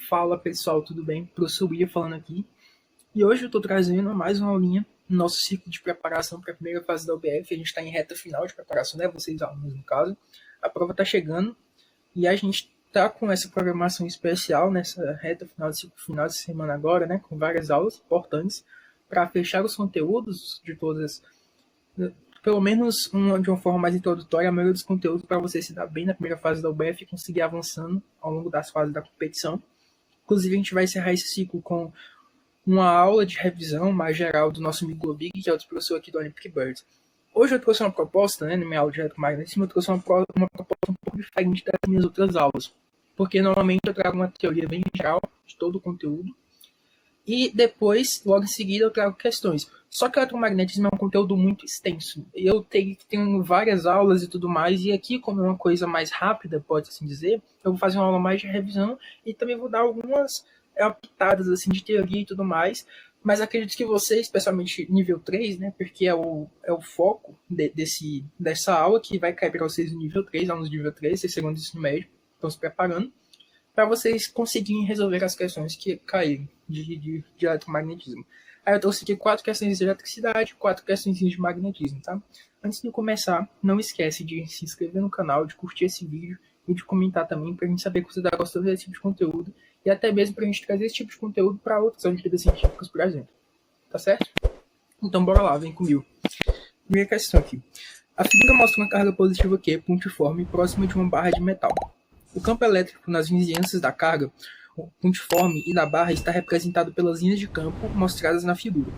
Fala pessoal, tudo bem? Professor William falando aqui. E hoje eu estou trazendo mais uma aulinha no nosso ciclo de preparação para a primeira fase da UBF. A gente está em reta final de preparação, né? Vocês alunos, no caso. A prova está chegando e a gente está com essa programação especial nessa reta final de ciclo final de semana agora, né? Com várias aulas importantes para fechar os conteúdos de todas, pelo menos de uma forma mais introdutória, a maioria dos conteúdos para você se dar bem na primeira fase da UBF e conseguir avançando ao longo das fases da competição. Inclusive, a gente vai encerrar esse ciclo com uma aula de revisão mais geral do nosso amigo Globig, que é o professor aqui do Olympic Birds. Hoje eu trouxe uma proposta, né, na minha aula de eletromagnetismo, eu trouxe uma proposta um pouco diferente das minhas outras aulas, porque normalmente eu trago uma teoria bem geral de todo o conteúdo, e depois, logo em seguida, eu trago questões. Só que o eletromagnetismo é um conteúdo muito extenso. Eu tenho várias aulas e tudo mais, e aqui, como é uma coisa mais rápida, pode assim dizer, eu vou fazer uma aula mais de revisão e também vou dar algumas pitadas assim, de teoria e tudo mais. Mas acredito que vocês, especialmente nível 3, né, porque é o foco dessa aula, que vai cair para vocês no nível 3, alunos de nível 3, vocês segundo ensino médio, estão se preparando, para vocês conseguirem resolver as questões que caírem de eletromagnetismo. Aí eu trouxe aqui 4 questões de eletricidade, 4 questões de magnetismo, tá? Antes de começar, não esquece de se inscrever no canal, de curtir esse vídeo e de comentar também, para a gente saber que você está gostando desse tipo de conteúdo e até mesmo para a gente trazer esse tipo de conteúdo para outras Olimpíadas Científicas, por exemplo. Tá certo? Então bora lá, vem comigo. Primeira questão aqui. A figura mostra uma carga positiva Q pontiforme próxima de uma barra de metal. O campo elétrico nas vizinhanças da carga pontiforme e da barra está representado pelas linhas de campo mostradas na figura.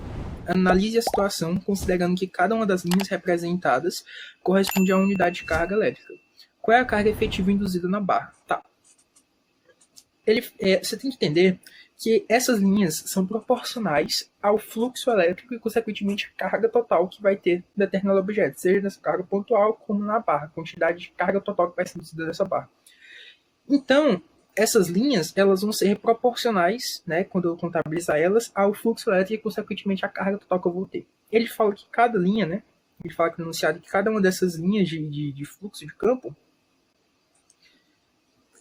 Analise a situação considerando que cada uma das linhas representadas corresponde a uma unidade de carga elétrica. Qual é a carga efetiva induzida na barra? Tá. Você tem que entender que essas linhas são proporcionais ao fluxo elétrico e, consequentemente, a carga total que vai ter determinado objeto, seja nessa carga pontual como na barra, a quantidade de carga total que vai ser induzida nessa barra. Então, essas linhas elas vão ser proporcionais, né, quando eu contabilizar elas, ao fluxo elétrico e, consequentemente, à carga total que eu vou ter. Ele fala que cada linha, né, ele fala que no enunciado que cada uma dessas linhas de fluxo de campo,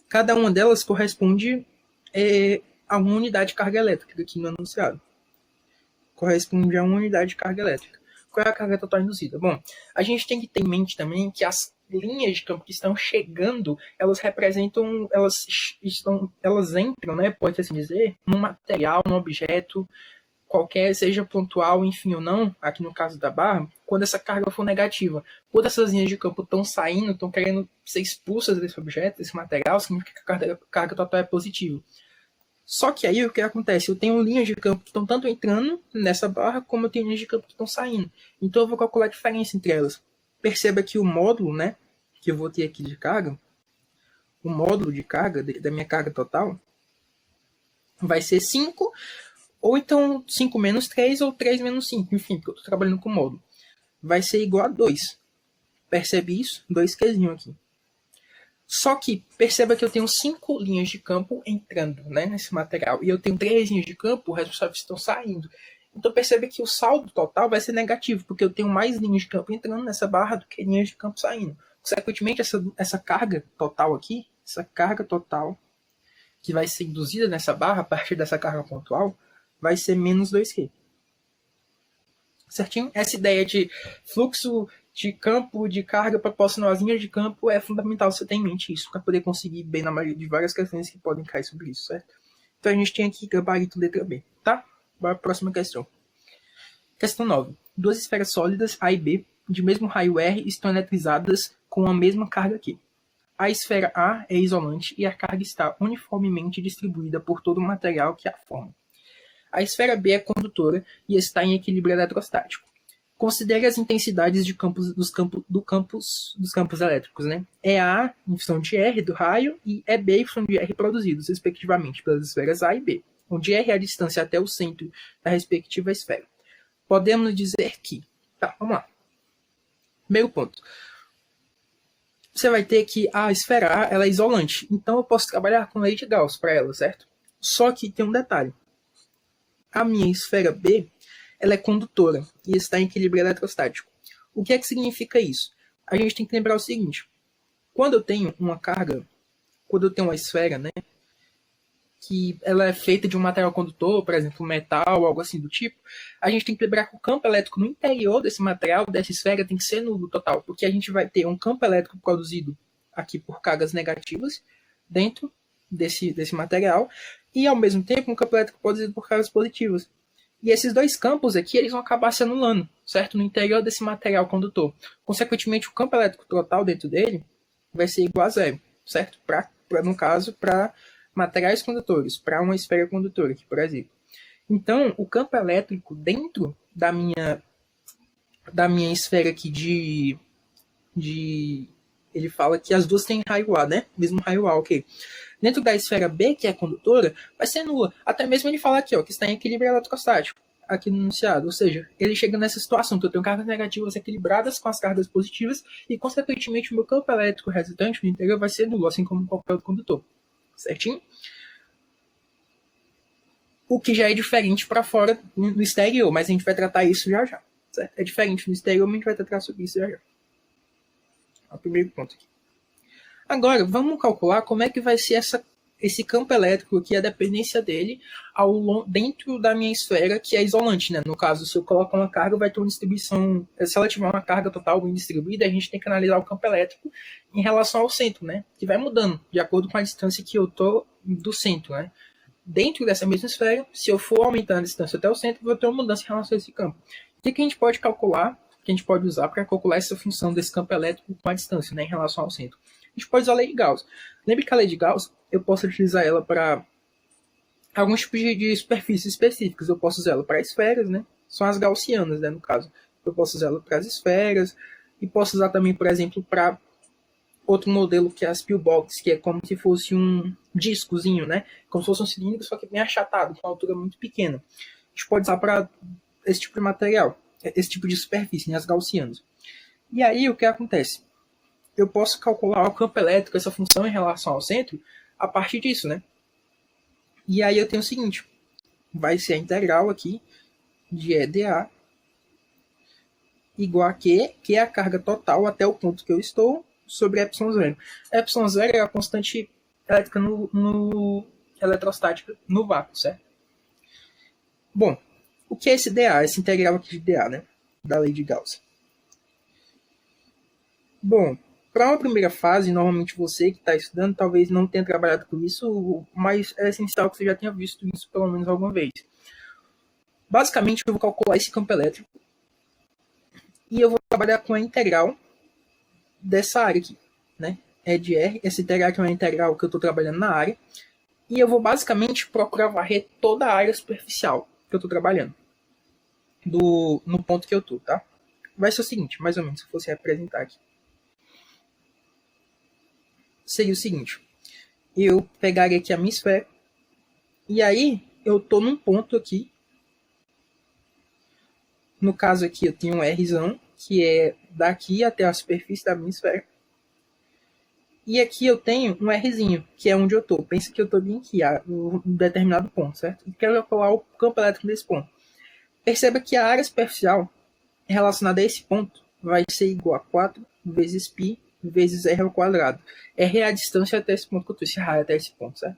cada uma delas corresponde a uma unidade de carga elétrica aqui no enunciado. Corresponde a uma unidade de carga elétrica. Qual é a carga total induzida? Bom, a gente tem que ter em mente também que as linhas de campo que estão chegando, elas representam, elas entram, né, pode assim dizer, num material, num objeto qualquer, seja pontual, enfim ou não, aqui no caso da barra, quando essa carga for negativa. Quando essas linhas de campo estão saindo, estão querendo ser expulsas desse objeto, desse material, significa que a carga total é positiva. Só que aí o que acontece? Eu tenho linhas de campo que estão tanto entrando nessa barra, como eu tenho linhas de campo que estão saindo. Então eu vou calcular a diferença entre elas. Perceba que o módulo, né, que eu vou ter aqui de carga, o módulo de carga da minha carga total, vai ser 5, ou então 5 menos 3, ou 3 menos 5, enfim, porque eu estou trabalhando com módulo. Vai ser igual a 2. Percebe isso? 2 Qzinho aqui. Só que perceba que eu tenho 5 linhas de campo entrando, né, nesse material, e eu tenho 3 linhas de campo, os responsáveis estão saindo. Então percebe que o saldo total vai ser negativo, porque eu tenho mais linhas de campo entrando nessa barra do que linhas de campo saindo. Consequentemente, essa carga total aqui, essa carga total que vai ser induzida nessa barra a partir dessa carga pontual, vai ser menos 2Q. Certinho? Essa ideia de fluxo de campo de carga proporcional às linhas de campo é fundamental você ter em mente isso, para poder conseguir bem na maioria de várias questões que podem cair sobre isso, certo? Então a gente tem aqui gabarito letra B, tá? Bora para a próxima questão. Questão 9. Duas esferas sólidas A e B, de mesmo raio R, estão eletrizadas com a mesma carga Q. A esfera A é isolante e a carga está uniformemente distribuída por todo o material que a forma. A esfera B é condutora e está em equilíbrio eletrostático. Considere as intensidades de dos campos elétricos, né? É A em função de R do raio e é B em função de R produzidos, respectivamente, pelas esferas A e B, onde R é a distância até o centro da respectiva esfera. Podemos dizer que... Tá, vamos lá. Primeiro ponto. Você vai ter que a esfera A ela é isolante, então eu posso trabalhar com lei de Gauss para ela, certo? Só que tem um detalhe. A minha esfera B ela é condutora e está em equilíbrio eletrostático. O que é que significa isso? A gente tem que lembrar o seguinte. Quando eu tenho uma carga, quando eu tenho uma esfera, né, que ela é feita de um material condutor, por exemplo, metal, algo assim do tipo, a gente tem que lembrar que o campo elétrico no interior desse material, dessa esfera, tem que ser nulo total, porque a gente vai ter um campo elétrico produzido aqui por cargas negativas dentro desse material, e ao mesmo tempo um campo elétrico produzido por cargas positivas. E esses dois campos aqui, eles vão acabar se anulando, certo? No interior desse material condutor. Consequentemente, o campo elétrico total dentro dele vai ser igual a zero, certo? No caso, para materiais condutores, para uma esfera condutora aqui, por exemplo. Então, o campo elétrico dentro da minha esfera aqui ele fala que as duas têm raio A, né? Mesmo raio A, ok. Dentro da esfera B, que é condutora, vai ser nula. Até mesmo ele fala aqui, ó, que está em equilíbrio eletrostático, aqui no enunciado. Ou seja, ele chega nessa situação que eu tenho cargas negativas equilibradas com as cargas positivas e, consequentemente, o meu campo elétrico resultante no interior vai ser nulo, assim como qualquer outro condutor. Certinho? O que já é diferente para fora no exterior, mas a gente vai tratar isso já já. Certo? É diferente no exterior, mas a gente vai tratar sobre isso já já. É o primeiro ponto aqui. Agora, vamos calcular como é que vai ser esse campo elétrico aqui, a dependência dele dentro da minha esfera, que é isolante, né? No caso, se eu colocar uma carga, vai ter uma distribuição. Se ela tiver uma carga total bem distribuída, a gente tem que analisar o campo elétrico em relação ao centro, né? Que vai mudando, de acordo com a distância que eu estou do centro, né? Dentro dessa mesma esfera, se eu for aumentando a distância até o centro, eu vou ter uma mudança em relação a esse campo. O que a gente pode calcular, que a gente pode usar para calcular essa função desse campo elétrico com a distância, né, em relação ao centro? A gente pode usar a lei de Gauss. Lembre que a lei de Gauss, eu posso utilizar ela para alguns tipos de superfícies específicas. Eu posso usar ela para esferas, né? São as gaussianas, né, no caso. Eu posso usar ela para as esferas e posso usar também, por exemplo, para outro modelo que é as pillbox, que é como se fosse um discozinho, né? Como se fosse um cilindro, só que bem achatado, com uma altura muito pequena. A gente pode usar para esse tipo de material, esse tipo de superfície, né, as gaussianas. E aí, o que acontece? Eu posso calcular o campo elétrico, essa função em relação ao centro, a partir disso, né? E aí eu tenho o seguinte, vai ser a integral aqui de EdA igual a Q, que é a carga total até o ponto que eu estou, sobre ε0. ε0 é a constante elétrica eletrostática no vácuo, certo? Bom, o que é esse dA, essa integral aqui de dA, né? Da lei de Gauss? Bom, para uma primeira fase, normalmente você que está estudando talvez não tenha trabalhado com isso, mas é essencial que você já tenha visto isso pelo menos alguma vez. Basicamente, eu vou calcular esse campo elétrico e eu vou trabalhar com a integral dessa área aqui, né? É de R, essa integral aqui é uma integral que eu estou trabalhando na área, e eu vou basicamente procurar varrer toda a área superficial que eu estou trabalhando, no ponto que eu estou, tá? Vai ser o seguinte, mais ou menos, se eu fosse representar aqui. Seria o seguinte, eu pegaria aqui a minha esfera, e aí eu estou num ponto aqui, no caso aqui eu tenho um Rzão, que é daqui até a superfície da minha esfera, e aqui eu tenho um Rzinho, que é onde eu estou. Pensa que eu estou bem aqui, em um determinado ponto, certo? E quero calcular o campo elétrico desse ponto. Perceba que a área superficial relacionada a esse ponto vai ser igual a 4 vezes π vezes r ao quadrado. R é a distância até esse ponto que eu estou, esse raio até esse ponto, certo?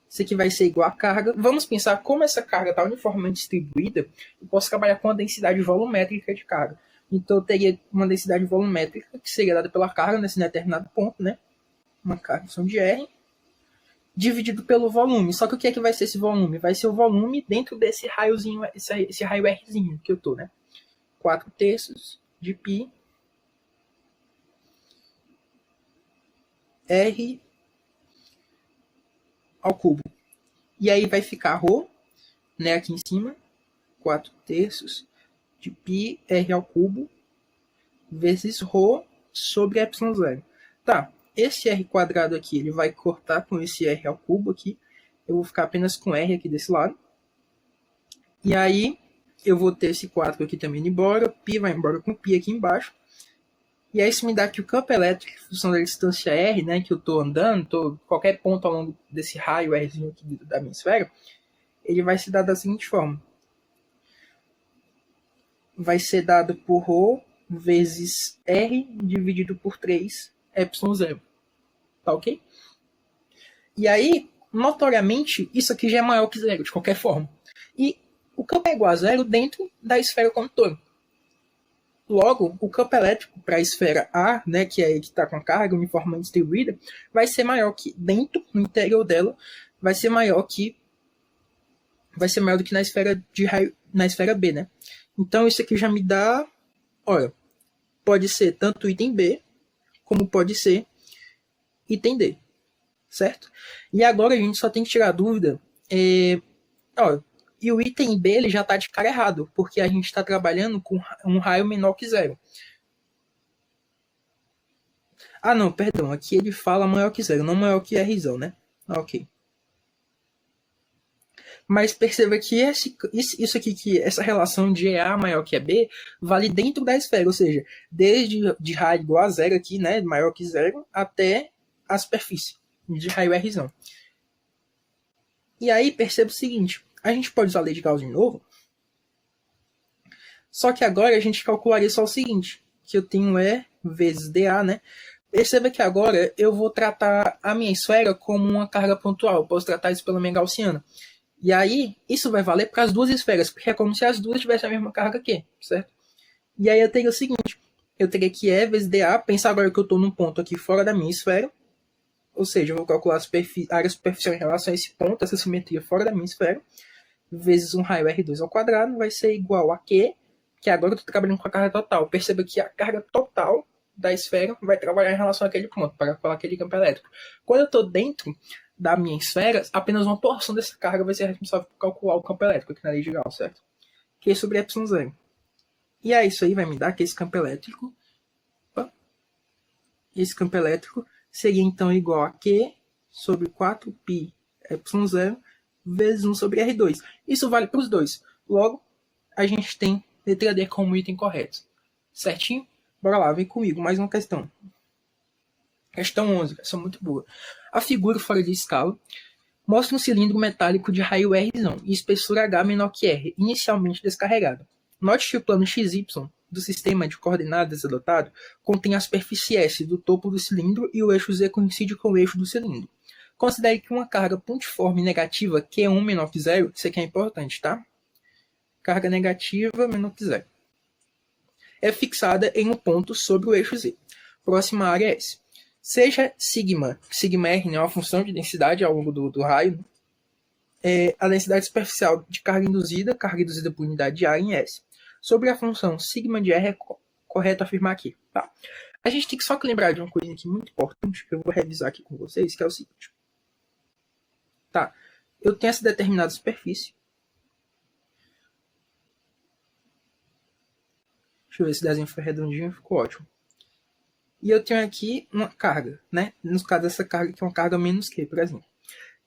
Isso aqui vai ser igual a carga. Vamos pensar como essa carga está uniformemente distribuída. Eu posso trabalhar com a densidade volumétrica de carga. Então, eu teria uma densidade volumétrica que seria dada pela carga nesse determinado ponto, né? Uma carga função de R, dividido pelo volume. Só que o que é que vai ser esse volume? Vai ser o volume dentro desse raiozinho, esse raio Rzinho que eu tô, né? 4/3 de π R ao cubo. E aí vai ficar ρ, né, aqui em cima, 4/3 de π R ao cubo vezes ρ sobre ε0. Tá, esse R quadrado aqui, ele vai cortar com esse R ao cubo aqui. Eu vou ficar apenas com R aqui desse lado. E aí, eu vou ter esse 4 aqui também indo embora. π vai embora com π aqui embaixo. E aí isso me dá que o campo elétrico, em função da distância R, né, que eu estou andando, qualquer ponto ao longo desse raio Rzinho aqui da minha esfera, ele vai se dar da seguinte forma. Vai ser dado por ρ vezes R dividido por 3 ε0. Tá ok? E aí, notoriamente, isso aqui já é maior que zero, de qualquer forma. E o campo é igual a zero dentro da esfera como todo. Logo, o campo elétrico para a esfera A, né, que é que está com a carga uniformemente distribuída, vai ser maior que dentro, no interior dela, vai ser maior do que na esfera de raio, na esfera B, né? Então isso aqui já me dá, olha, pode ser tanto item B como pode ser item D, certo? E agora a gente só tem que tirar a dúvida, e o item B ele já está de cara errado, porque a gente está trabalhando com um raio menor que zero. Ah, não, perdão. Aqui ele fala maior que zero, não maior que R, né? Ok. Mas perceba que isso aqui, que essa relação de EA maior que EB, vale dentro da esfera, ou seja, desde de raio igual a zero aqui, né, maior que zero, até a superfície de raio R. E aí perceba o seguinte, a gente pode usar a lei de Gauss de novo, só que agora a gente calcularia só o seguinte, que eu tenho E vezes dA, né? Perceba que agora eu vou tratar a minha esfera como uma carga pontual. Eu posso tratar isso pela minha gaussiana. E aí, isso vai valer para as duas esferas, porque é como se as duas tivessem a mesma carga aqui, certo? E aí eu teria o seguinte, eu teria que E vezes dA, pensar agora que eu estou num ponto aqui fora da minha esfera, ou seja, eu vou calcular a área superficial em relação a esse ponto, essa simetria fora da minha esfera, vezes um raio R2 ao quadrado, vai ser igual a Q, que agora eu estou trabalhando com a carga total. Perceba que a carga total da esfera vai trabalhar em relação àquele ponto, para calcular aquele campo elétrico. Quando eu estou dentro da minha esfera, apenas uma porção dessa carga vai ser responsável por calcular o campo elétrico aqui na lei de Gauss, certo? Q sobre ε0. E aí isso aí vai me dar que esse campo elétrico, seria então igual a Q sobre 4π ε0 vezes 1 sobre R2. Isso vale para os dois. Logo, a gente tem letra D como item correto. Certinho? Bora lá, vem comigo. Mais uma questão. Questão 11, questão muito boa. A figura fora de escala mostra um cilindro metálico de raio R e espessura H menor que R, inicialmente descarregado. Note que o plano XY do sistema de coordenadas adotado contém a superfície S do topo do cilindro e o eixo Z coincide com o eixo do cilindro. Considere que uma carga pontiforme negativa Q1 menor que zero, isso aqui é importante, tá? Carga negativa menor que zero. É fixada em um ponto sobre o eixo Z. Próxima área é S. Seja sigma R, né, uma função de densidade ao longo do raio, a densidade superficial de carga induzida por unidade de área em S. Sobre a função sigma de R, é correto afirmar aqui. Tá? A gente tem que só lembrar de uma coisa aqui muito importante, que eu vou revisar aqui com vocês, que é o seguinte. Tá, eu tenho essa determinada superfície. Deixa eu ver se o desenho foi redondinho, ficou ótimo. E eu tenho aqui uma carga, né? No caso dessa carga, que é uma carga menos Q, por exemplo.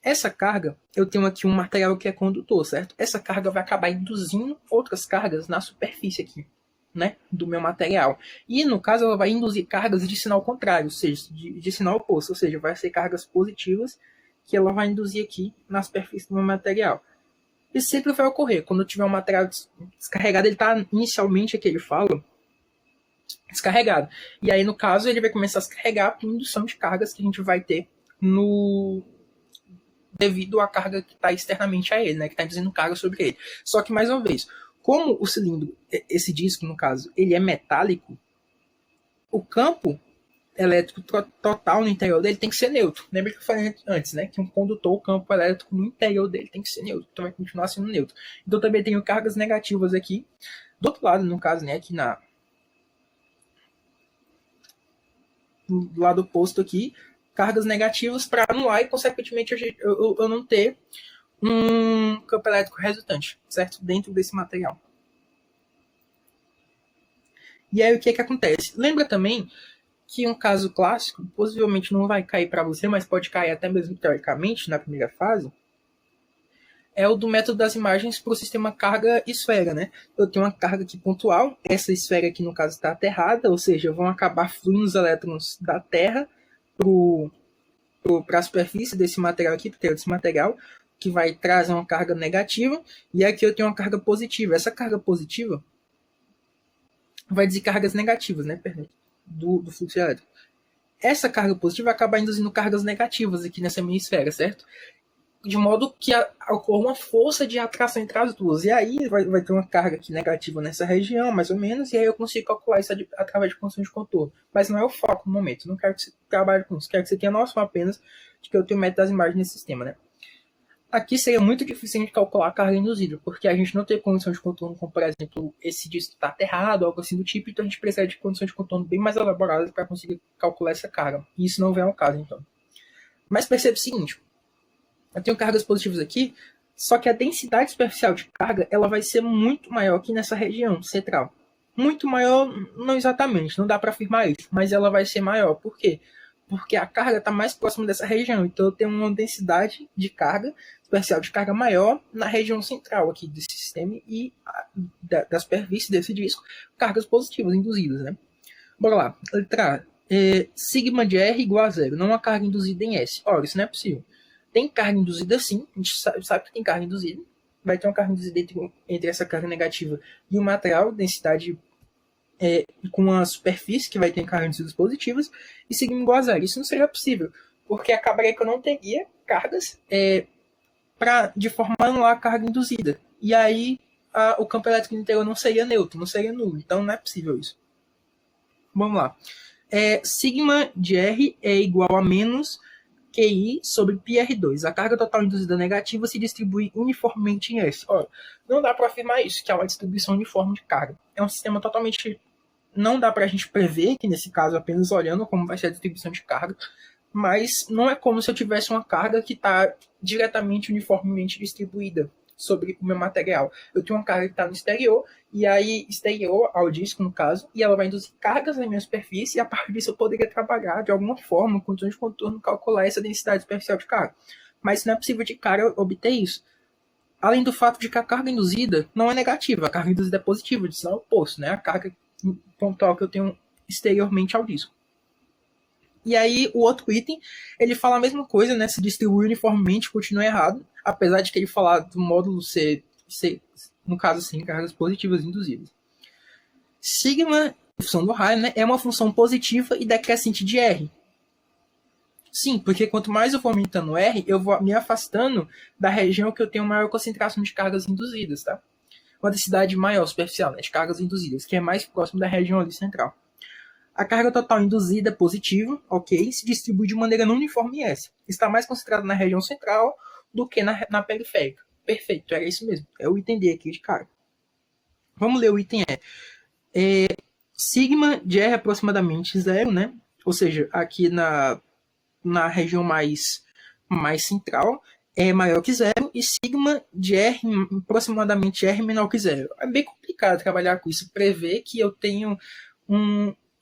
Essa carga, eu tenho aqui um material que é condutor, certo? Essa carga vai acabar induzindo outras cargas na superfície aqui, né? Do meu material. E, no caso, ela vai induzir cargas de sinal contrário, ou seja, de sinal oposto. Ou seja, vai ser cargas positivas que ela vai induzir aqui na superfície do meu material. Isso sempre vai ocorrer. Quando eu tiver um material descarregado, ele está inicialmente, aqui ele fala, descarregado. E aí, no caso, ele vai começar a se carregar por indução de cargas que a gente vai ter devido à carga que está externamente a ele, né? Que está induzindo carga sobre ele. Só que, mais uma vez, como o cilindro, esse disco, no caso, ele é metálico, o campo elétrico total no interior dele tem que ser neutro. Lembra que eu falei antes, né? Que um condutor, o campo elétrico no interior dele tem que ser neutro. Então vai continuar sendo neutro. Então também tenho cargas negativas aqui. Do outro lado, no caso, né? Aqui do lado oposto aqui, cargas negativas para anular e, consequentemente, eu não ter um campo elétrico resultante, certo? Dentro desse material. E aí o que acontece? Lembra também que um caso clássico, possivelmente não vai cair para você, mas pode cair até mesmo teoricamente na primeira fase, é o do método das imagens para o sistema carga-esfera, né? Eu tenho uma carga aqui pontual, essa esfera aqui no caso está aterrada, ou seja, vão acabar fluindo os elétrons da Terra para a superfície desse material aqui, para desse material, que vai trazer uma carga negativa, e aqui eu tenho uma carga positiva. Essa carga positiva vai dizer cargas negativas, né? Perdão, do fluxo elétrico. Essa carga positiva vai acabar induzindo cargas negativas aqui nessa minha esfera, certo? de modo que ocorra uma força de atração entre as duas. E aí vai ter uma carga aqui negativa nessa região, mais ou menos, e aí eu consigo calcular isso através de função de contorno. Mas não é o foco no momento. Não quero que você trabalhe com isso. Quero que você tenha noção apenas de que eu tenho método das imagens nesse sistema, né? Aqui seria muito difícil de calcular a carga induzida, porque a gente não tem condição de contorno, como por exemplo, esse disco está aterrado, algo assim do tipo, então a gente precisa de condições de contorno bem mais elaboradas para conseguir calcular essa carga. E isso não vem ao caso, então. Mas perceba o seguinte, eu tenho cargas positivas aqui, só que a densidade superficial de carga ela vai ser muito maior aqui nessa região central. Muito maior, não exatamente, não dá para afirmar isso, mas ela vai ser maior. Por quê? Porque a carga está mais próxima dessa região, então eu tenho uma densidade de carga superficial de carga maior na região central aqui desse sistema e da superfície desse disco, cargas positivas induzidas, né? Bora lá, letra A. Sigma de R igual a zero, não a carga induzida em S. Ora, isso não é possível. Tem carga induzida sim, a gente sabe que tem carga induzida. Vai ter uma carga induzida entre essa carga negativa e o material, densidade com a superfície, que vai ter cargas induzidas positivas, e sigma igual a zero. Isso não seria possível, porque acabaria que eu não teria cargas de forma a anular a carga induzida. E aí o campo elétrico interior não seria neutro, não seria nulo. Então não é possível isso. Vamos lá. Sigma de R é igual a menos QI sobre πr2. A carga total induzida negativa se distribui uniformemente em S. Ora, não dá para afirmar isso, que é uma distribuição uniforme de carga. É um sistema totalmente... Não dá para a gente prever, que nesse caso apenas olhando como vai ser a distribuição de carga, mas não é como se eu tivesse uma carga que está diretamente uniformemente distribuída sobre o meu material. Eu tenho uma carga que está no exterior, e aí exterior ao disco, no caso, e ela vai induzir cargas na minha superfície, e a partir disso eu poderia trabalhar de alguma forma, com condições de contorno, calcular essa densidade superficial de carga. Mas não é possível de cara obter isso. Além do fato de que a carga induzida não é negativa, a carga induzida é positiva, isso não é o oposto, né? A carga pontual que eu tenho exteriormente ao disco. E aí, o outro item, ele fala a mesma coisa, né? Se distribui uniformemente, continua errado, apesar de que ele falar do módulo ser no caso, sim, cargas positivas induzidas. Sigma, função do raio, né? É uma função positiva e decrescente de R. Sim, porque quanto mais eu for aumentando R, eu vou me afastando da região que eu tenho maior concentração de cargas induzidas, tá? Uma densidade maior superficial, né? De cargas induzidas, que é mais próximo da região ali central. A carga total induzida é positiva, ok, se distribui de maneira não uniforme em S. Está mais concentrada na região central do que na periférica. Perfeito, era isso mesmo. É o item D aqui de carga. Vamos ler o item E. Sigma de R é aproximadamente zero, né? Ou seja, aqui na região mais central é maior que zero, e sigma de R aproximadamente R menor que zero. É bem complicado trabalhar com isso, prever que eu tenho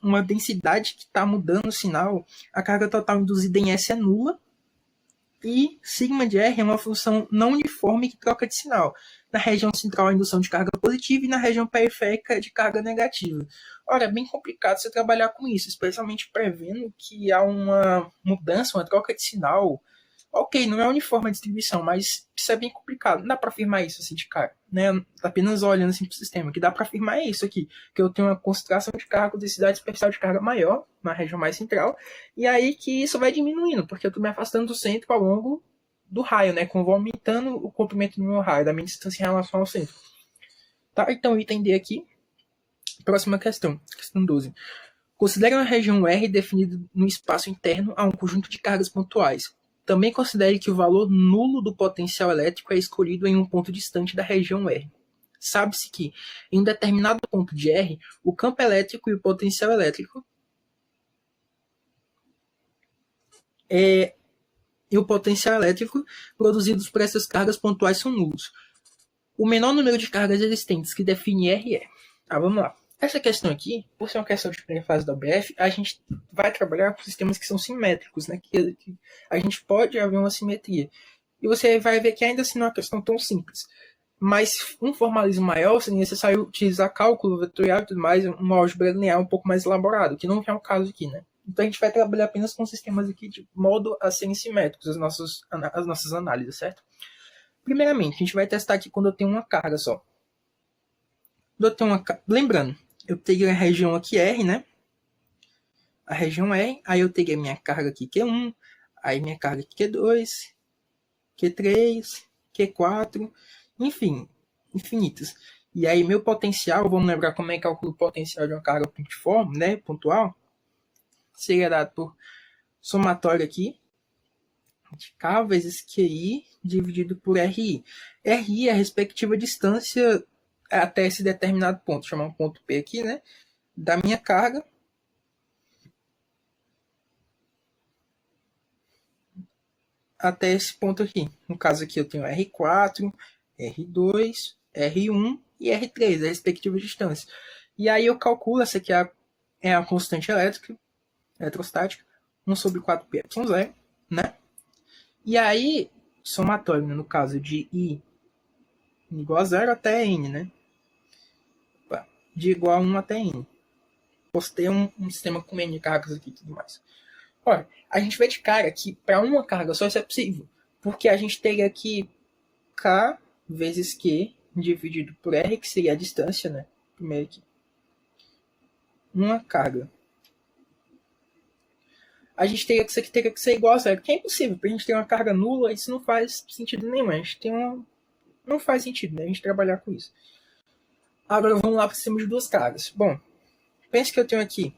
uma densidade que está mudando o sinal, a carga total induzida em S é nula, e sigma de R é uma função não uniforme que troca de sinal. Na região central, a indução de carga positiva, e na região periférica, de carga negativa. Ora, é bem complicado você trabalhar com isso, especialmente prevendo que há uma mudança, uma troca de sinal. Ok, não é uniforme a distribuição, mas isso é bem complicado. Não dá para afirmar isso assim de cara, né? Apenas olhando assim para o sistema. O que dá para afirmar é isso aqui, que eu tenho uma concentração de carga, densidade superficial de carga maior na região mais central, e aí que isso vai diminuindo, porque eu estou me afastando do centro ao longo do raio, né? Como vou aumentando o comprimento do meu raio, da minha distância em relação ao centro. Tá? Então, item D aqui. Próxima questão, questão 12. Considere uma região R definida no espaço interno a um conjunto de cargas pontuais. Também considere que o valor nulo do potencial elétrico é escolhido em um ponto distante da região R. Sabe-se que, em um determinado ponto de R, o campo elétrico e o potencial elétrico produzidos por essas cargas pontuais são nulos. O menor número de cargas existentes que define R é... vamos lá. Essa questão aqui, por ser uma questão de primeira fase da OBF, a gente vai trabalhar com sistemas que são simétricos, né? Que a gente pode haver uma simetria. E você vai ver que ainda assim não é uma questão tão simples. Mas um formalismo maior seria necessário utilizar cálculo vetorial e tudo mais, uma álgebra linear um pouco mais elaborado, que não é o caso aqui, né? Então a gente vai trabalhar apenas com sistemas aqui de modo a serem simétricos as nossas análises, certo? Primeiramente, a gente vai testar aqui quando eu tenho uma carga só. Lembrando, eu teria a região aqui R, né? A região R, aí eu teria minha carga aqui Q1, aí minha carga aqui Q2, Q3, Q4, enfim, infinitas. E aí meu potencial, vamos lembrar como é que calcula o potencial de uma carga pontiforme, né, pontual, seria dado por somatório aqui, de K vezes QI dividido por RI. RI é a respectiva distância até esse determinado ponto, chamar um ponto P aqui, né, da minha carga, até esse ponto aqui. No caso aqui eu tenho R4, R2, R1 e R3, a respectiva distância. E aí eu calculo, essa aqui é a constante eletrostática, 1 sobre 4πε0, né? E aí, somatório, né, no caso de I igual a 0 até N, né? De igual a 1 até N. Postei um sistema com N cargas aqui e tudo mais. Olha, a gente vê de cara que para uma carga só isso é possível, porque a gente teria aqui K vezes Q dividido por R, que seria a distância, né? Primeiro aqui. Uma carga. A gente teria que isso aqui teria que ser igual a zero, que é impossível, porque a gente tem uma carga nula, isso não faz sentido nenhum. A gente tem uma... Não faz sentido, né? A gente trabalhar com isso. Agora vamos lá para cima de duas cargas. Bom, pense que eu tenho aqui.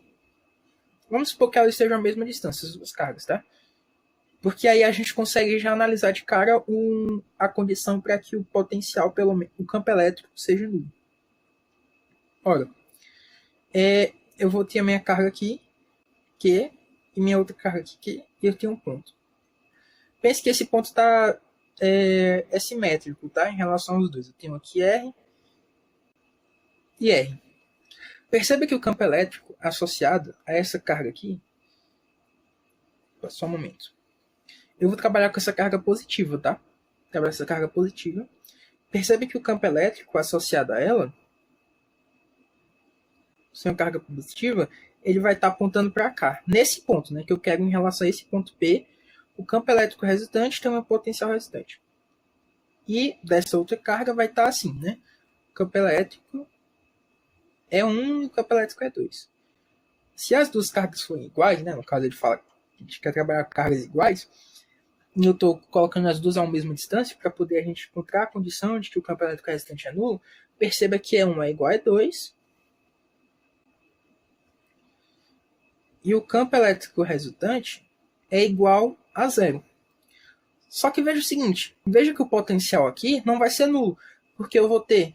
Vamos supor que elas estejam à mesma distância, as duas cargas, tá? Porque aí a gente consegue já analisar de cara a condição para que o potencial, o campo elétrico, seja nulo. Ora, eu vou ter a minha carga aqui, Q, e minha outra carga aqui, Q, e eu tenho um ponto. Pense que esse ponto é simétrico, tá? Em relação aos dois. Eu tenho aqui R e R. Perceba que o campo elétrico associado a essa carga aqui... Só um momento. Eu vou trabalhar com essa carga positiva, tá? Trabalhar essa carga positiva. Percebe que o campo elétrico associado a ela, sem uma carga positiva, ele vai estar apontando para cá. Nesse ponto, né? Que eu quero em relação a esse ponto P, o campo elétrico resultante tem uma potencial resultante. E dessa outra carga vai estar assim, né? O campo elétrico é 1 e o campo elétrico é 2. Se as duas cargas forem iguais, né? No caso ele fala que a gente quer trabalhar com cargas iguais, e eu estou colocando as duas à mesma distância para poder a gente encontrar a condição de que o campo elétrico resultante é nulo, perceba que E1 é igual a 2 e o campo elétrico resultante é igual a 0. Só que veja o seguinte, veja que o potencial aqui não vai ser nulo, porque eu vou ter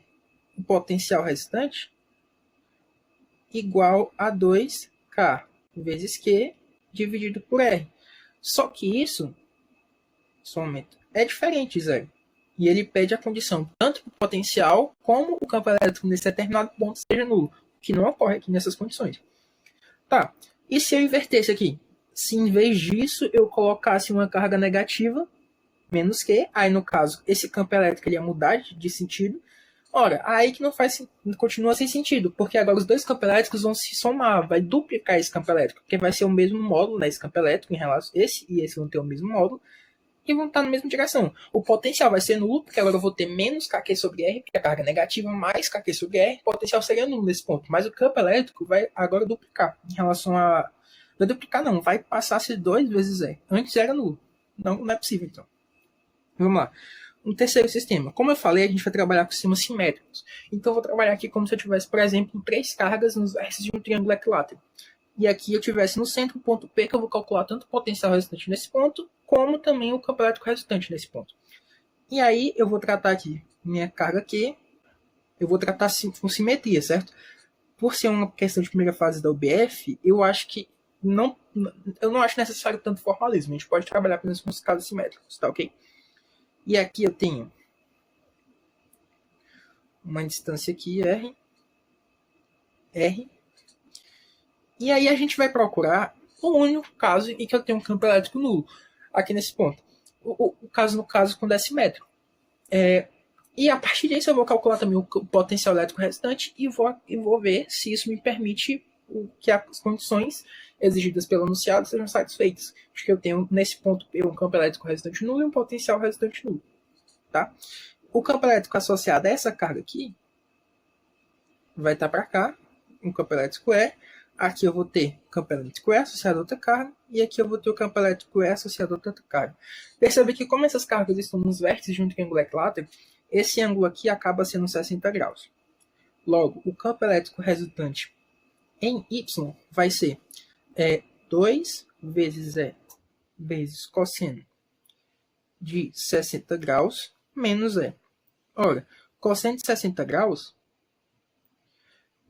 o potencial resultante igual a 2K vezes Q dividido por R. Só que isso, somente, é diferente de zero. E ele pede a condição tanto para o potencial como o campo elétrico nesse determinado ponto seja nulo, que não ocorre aqui nessas condições. Tá, e se eu invertesse aqui? Se em vez disso eu colocasse uma carga negativa, menos Q, aí no caso esse campo elétrico ele ia mudar de sentido. Ora, aí que não faz, continua sem sentido, porque agora os dois campos elétricos vão se somar, vai duplicar esse campo elétrico, porque vai ser o mesmo módulo, né, esse campo elétrico, em relação esse e esse vão ter o mesmo módulo, e vão estar na mesma direção. O potencial vai ser nulo, porque agora eu vou ter menos KQ sobre R, porque a carga é negativa, mais KQ sobre R, o potencial seria nulo nesse ponto, mas o campo elétrico vai agora duplicar, em relação a... Vai duplicar não, vai passar a ser 2 vezes R, antes era nulo, não é possível então. Vamos lá. Um terceiro sistema. Como eu falei, a gente vai trabalhar com sistemas simétricos. Então, eu vou trabalhar aqui como se eu tivesse, por exemplo, 3 cargas nos vértices de um triângulo equilátero. E aqui eu tivesse no centro o ponto P, que eu vou calcular tanto o potencial resultante nesse ponto, como também o campo elétrico resultante nesse ponto. E aí, eu vou tratar aqui minha carga Q, eu vou tratar com simetria, certo? Por ser uma questão de primeira fase da UBF, eu acho que eu não acho necessário tanto formalismo. A gente pode trabalhar apenas com os casos simétricos, tá ok? E aqui eu tenho uma distância aqui, R. E aí a gente vai procurar o único caso em que eu tenho um campo elétrico nulo, aqui nesse ponto. O caso, no caso, quando é simétrico. E a partir disso eu vou calcular também o potencial elétrico restante e vou ver se isso me permite que as condições exigidas pelo enunciado sejam satisfeitas. Acho que eu tenho, nesse ponto, um campo elétrico resultante nulo e um potencial resultante nulo. Tá? O campo elétrico associado a essa carga aqui vai estar para cá, o campo elétrico Aqui eu vou ter o campo elétrico E associado a outra carga. E aqui eu vou ter o campo elétrico E associado a outra carga. Percebe que como essas cargas estão nos vértices de um triângulo equilátero, esse ângulo aqui acaba sendo 60 graus. Logo, o campo elétrico resultante em Y vai ser 2 vezes E vezes cosseno de 60 graus menos E. Ora, cosseno de 60 graus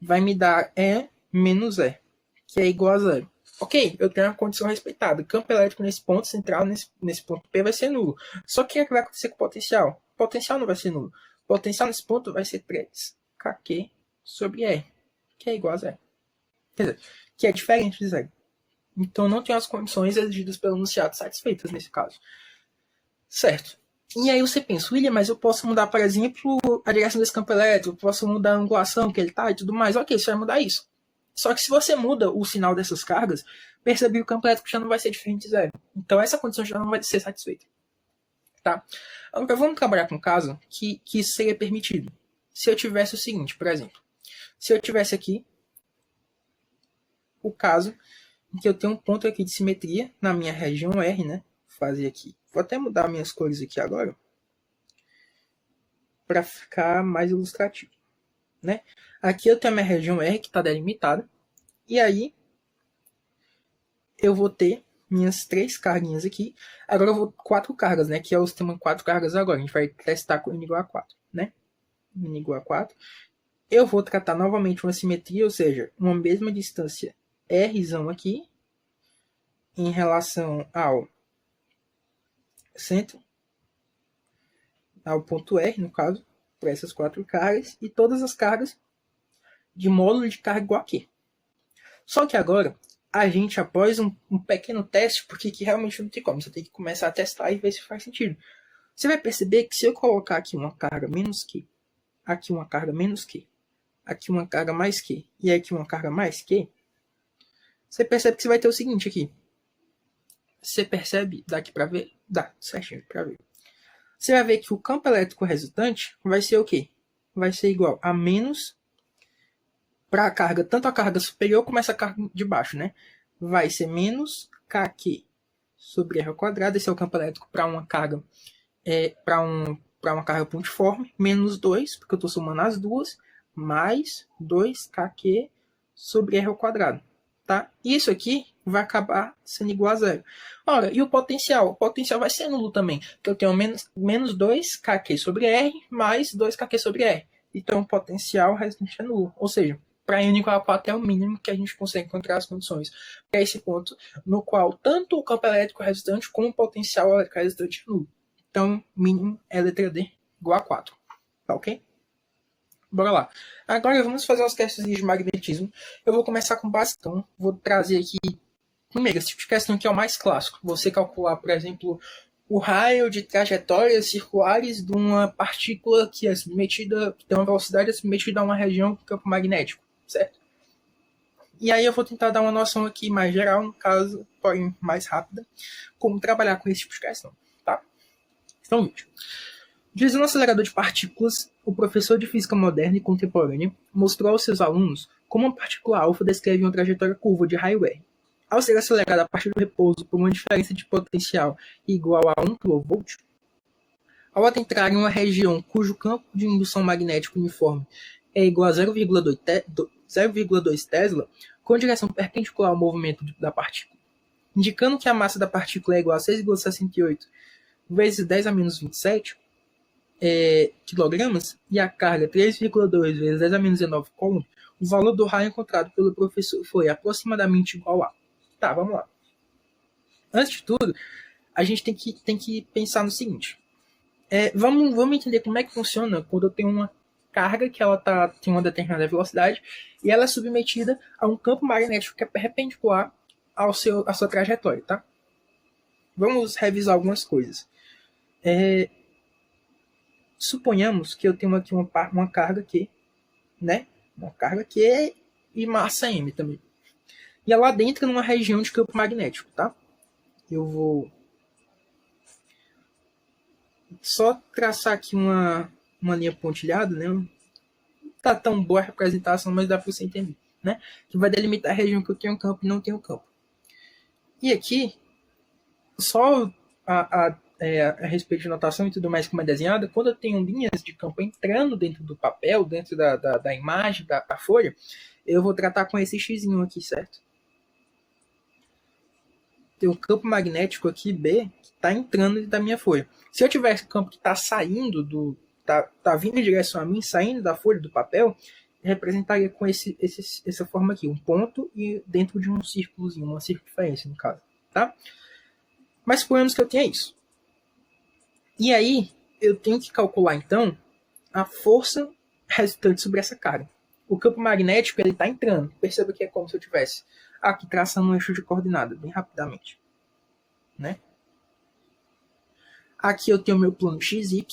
vai me dar E menos E, que é igual a zero. Ok, eu tenho uma condição respeitada. O campo elétrico nesse ponto central, nesse ponto P, vai ser nulo. Só que o que vai acontecer com o potencial? O potencial não vai ser nulo. O potencial nesse ponto vai ser 3kq sobre E, que é igual a zero. Quer dizer, que é diferente de zero. Então não tem as condições exigidas pelo enunciado satisfeitas nesse caso. Certo. E aí você pensa, William, mas eu posso mudar, por exemplo, a direção desse campo elétrico, posso mudar a angulação que ele está e tudo mais. Ok, você vai mudar isso. Só que se você muda o sinal dessas cargas, percebe que o campo elétrico já não vai ser diferente de zero. Então essa condição já não vai ser satisfeita. Tá? Agora vamos trabalhar com um caso que isso seria permitido. Se eu tivesse o seguinte, por exemplo. Se eu tivesse aqui o caso em que eu tenho um ponto aqui de simetria na minha região R, né? Vou fazer aqui. Vou até mudar minhas cores aqui agora para ficar mais ilustrativo, né? Aqui eu tenho a minha região R que está delimitada. E aí eu vou ter minhas 3 carguinhas aqui. Agora eu vou 4 cargas, né? Que é o sistema 4 cargas agora. A gente vai testar com n igual a 4, né? N igual a 4. Eu vou tratar novamente uma simetria, ou seja, uma mesma distância R aqui em relação ao centro, ao ponto R, no caso, para essas 4 cargas, e todas as cargas de módulo de carga igual aqui. Só que agora, a gente, após um pequeno teste, porque que realmente não tem como, você tem que começar a testar e ver se faz sentido. Você vai perceber que se eu colocar aqui uma carga menos Q, aqui uma carga menos Q, aqui uma carga mais Q, e aqui uma carga mais Q, você percebe que você vai ter o seguinte aqui. Você percebe, daqui para ver? Dá, certinho para ver. Você vai ver que o campo elétrico resultante vai ser o quê? Vai ser igual a menos para a carga, tanto a carga superior como essa carga de baixo, né? Vai ser menos kq sobre r ao quadrado, esse é o campo elétrico para uma carga para uma carga pontiforme, menos 2, porque eu estou somando as duas, mais 2kq sobre r ao quadrado. Tá? Isso aqui vai acabar sendo igual a zero. Ora, e o potencial? O potencial vai ser nulo também, porque eu tenho menos 2kq sobre r mais 2kq sobre r. Então o potencial resultante é nulo. Ou seja, para n igual a 4 é o mínimo que a gente consegue encontrar as condições para esse ponto no qual tanto o campo elétrico resultante como o potencial elétrico resultante é nulo. Então, mínimo é a letra D igual a 4. Tá ok? Bora lá. Agora vamos fazer umas questões de magnetismo. Eu vou começar com basicão. Vou trazer aqui, primeiro, esse tipo de questão que é o mais clássico. Você calcular, por exemplo, o raio de trajetórias circulares de uma partícula que é submetida, que tem uma velocidade submetida a uma região com campo magnético, certo? E aí eu vou tentar dar uma noção aqui mais geral, no caso, porém mais rápida, como trabalhar com esse tipo de questão, tá? Então, vídeo. Utilizando um acelerador de partículas, o professor de física moderna e contemporânea mostrou aos seus alunos como uma partícula alfa descreve uma trajetória curva de raio R. Ao ser acelerada a partir do repouso por uma diferença de potencial igual a 1 kV, ao adentrar em uma região cujo campo de indução magnética uniforme é igual a 0,2 Tesla, com direção perpendicular ao movimento da partícula, indicando que a massa da partícula é igual a 6,68 vezes 10 a menos 27 kg e a carga 3,2 vezes 10 a menos 19 coulomb, o valor do raio encontrado pelo professor foi aproximadamente igual a... Tá, vamos lá. Antes de tudo, a gente tem que pensar no seguinte. Vamos entender como é que funciona quando eu tenho uma carga que ela tem uma determinada velocidade e ela é submetida a um campo magnético que é perpendicular à sua trajetória, tá? Vamos revisar algumas coisas. Suponhamos que eu tenho aqui uma carga Q, né? Uma carga Q e massa M também. E ela adentra numa região de campo magnético, tá? Eu vou só traçar aqui uma linha pontilhada, né? Não tá tão boa a representação, mas dá para você entender. né? Que vai delimitar a região que eu tenho campo e não tenho campo. E aqui, só a respeito de notação e tudo mais como é desenhada, quando eu tenho linhas de campo entrando dentro do papel, dentro da imagem, da folha, eu vou tratar com esse xzinho aqui, certo? Tem um campo magnético aqui, B, que está entrando dentro da minha folha. Se eu tivesse campo que está saindo tá vindo em direção a mim, saindo da folha do papel, representaria com essa forma aqui, um ponto e dentro de um círculozinho, uma circunferência, no caso, tá? Mas suponhamos que eu tenha isso. E aí, eu tenho que calcular, então, a força resultante sobre essa carga. O campo magnético, ele está entrando. Perceba que é como se eu tivesse aqui traçando um eixo de coordenada, bem rapidamente, né? Aqui eu tenho meu plano XY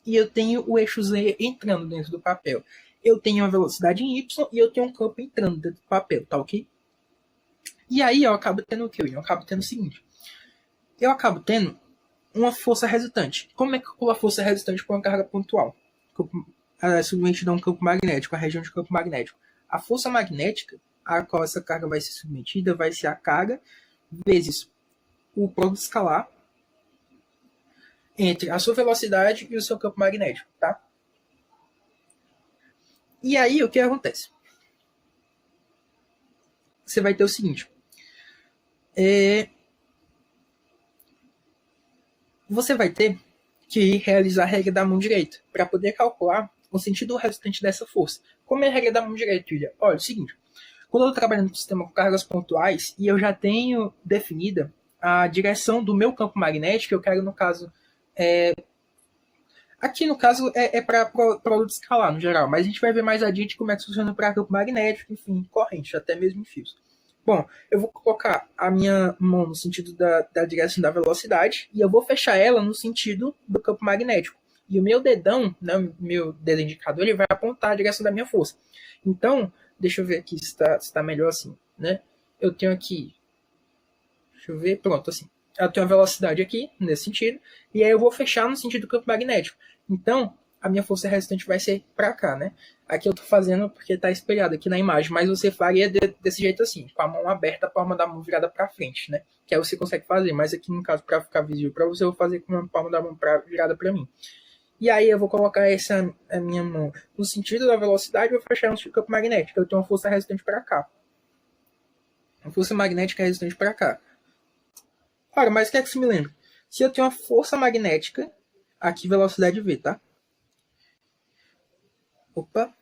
e eu tenho o eixo Z entrando dentro do papel. Eu tenho a velocidade em Y e eu tenho um campo entrando dentro do papel, tá ok? E aí eu acabo tendo o que? Eu acabo tendo o seguinte. Eu acabo tendo uma força resultante. Como é que eu calculo a força resultante para uma carga pontual? Submetida a um campo magnético, a região de campo magnético. A força magnética a qual essa carga vai ser submetida vai ser a carga vezes o produto escalar entre a sua velocidade e o seu campo magnético, tá? E aí, o que acontece? Você vai ter o seguinte. Você vai ter que realizar a regra da mão direita para poder calcular o sentido resultante dessa força. Como é a regra da mão direita, Julia? Olha, é o seguinte. Quando eu estou trabalhando no sistema com cargas pontuais e eu já tenho definida a direção do meu campo magnético, eu quero, no caso, aqui no caso é para produto escalar no geral, mas a gente vai ver mais adiante como é que funciona para campo magnético, enfim, corrente, até mesmo em fios. Bom, eu vou colocar a minha mão no sentido da direção da velocidade e eu vou fechar ela no sentido do campo magnético. E o meu dedão, né, meu dedo indicador, ele vai apontar a direção da minha força. Então, deixa eu ver aqui se está melhor assim, né? Eu tenho aqui, deixa eu ver, pronto, assim. Eu tenho a velocidade aqui, nesse sentido, e aí eu vou fechar no sentido do campo magnético. Então, a minha força resultante vai ser para cá, né? Aqui eu tô fazendo porque tá espelhado aqui na imagem, mas você faria desse jeito assim, com a mão aberta, a palma da mão virada para frente, né? Que aí você consegue fazer, mas aqui no caso, para ficar visível para você, eu vou fazer com a palma da mão virada para mim. E aí eu vou colocar a minha mão no sentido da velocidade e vou fechar no campo magnético. Eu tenho uma força resultante para cá. Uma força magnética resultante para cá. Ora, mas o que é que isso me lembra? Se eu tenho uma força magnética, aqui velocidade V, tá? Opa.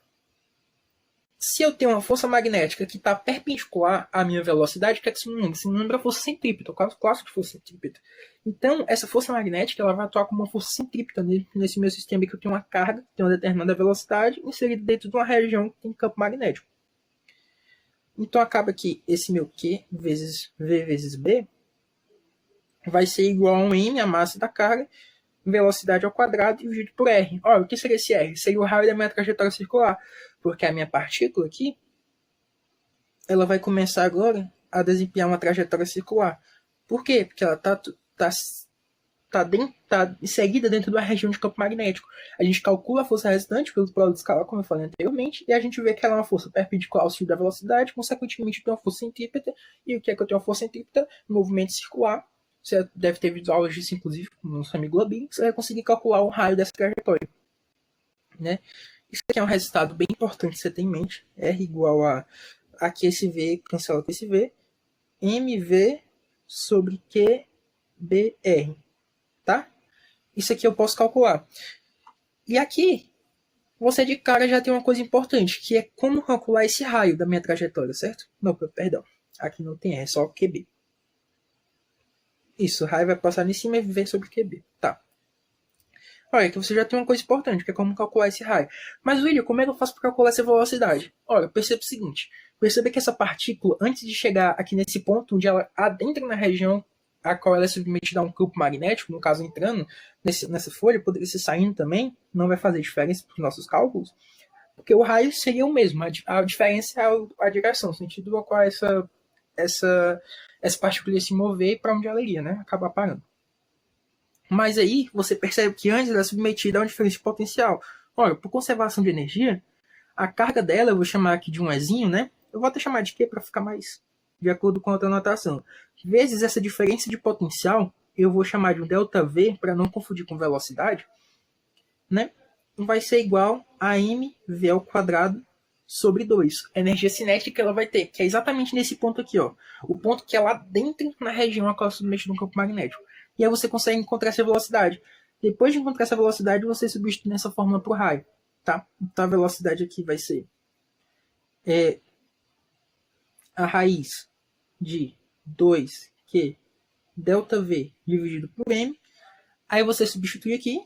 Se eu tenho uma força magnética que está perpendicular à minha velocidade, o que é que isso me lembra? Isso me lembra a força centrípeta, o caso clássico de força centrípeta. Então, essa força magnética ela vai atuar como uma força centrípeta nesse meu sistema que eu tenho uma carga, tem uma determinada velocidade, inserida dentro de uma região que tem campo magnético. Então, acaba que esse meu Q vezes V vezes B vai ser igual a um M, a massa da carga, velocidade ao quadrado, dividido por R. Olha, o que seria esse R? Seria o raio da minha trajetória circular. Porque a minha partícula aqui, ela vai começar agora a desempenhar uma trajetória circular. Por quê? Porque ela está inserida dentro da região de campo magnético. A gente calcula a força resultante pelo produto escalar, como eu falei anteriormente, e a gente vê que ela é uma força perpendicular ao fio da velocidade, consequentemente tem uma força centrípeta. E o que é que eu tenho uma força centrípeta? Movimento circular. Você deve ter visto aulas disso, inclusive, no seu amigo Globin, você vai conseguir calcular o raio dessa trajetória. Né? Isso aqui é um resultado bem importante que você tem em mente. R igual a aqui esse V, cancela com esse V, MV sobre QBR. Tá? Isso aqui eu posso calcular. E aqui, você de cara já tem uma coisa importante, que é como calcular esse raio da minha trajetória, certo? Não, perdão. Aqui não tem R, é só QB. Isso, o raio vai passar em cima e V sobre QB. Tá. Olha, aqui você já tem uma coisa importante, que é como calcular esse raio. Mas, William, como é que eu faço para calcular essa velocidade? Olha, perceba o seguinte. Perceba que essa partícula, antes de chegar aqui nesse ponto, onde ela adentra na região a qual ela é submetida a um campo magnético, no caso entrando nessa folha, poderia ser saindo também, não vai fazer diferença para os nossos cálculos, porque o raio seria o mesmo. A diferença é a direção, o sentido ao qual essa partícula ia se mover e para onde ela iria, né? Acabar parando. Mas aí você percebe que antes ela é submetida a uma diferença de potencial. Olha, por conservação de energia, a carga dela, eu vou chamar aqui de um Ezinho, né? Eu vou até chamar de Q para ficar mais de acordo com a outra notação. Vezes essa diferença de potencial, eu vou chamar de um ΔV, para não confundir com velocidade, né? Vai ser igual a mv ao quadrado sobre 2. A energia cinética que ela vai ter, que é exatamente nesse ponto aqui, ó. O ponto que é lá dentro na região a qual é submetido no campo magnético. E aí você consegue encontrar essa velocidade. Depois de encontrar essa velocidade, você substitui nessa fórmula por raio, tá? Então a velocidade aqui vai ser a raiz de 2Q ΔV dividido por M. Aí você substitui aqui,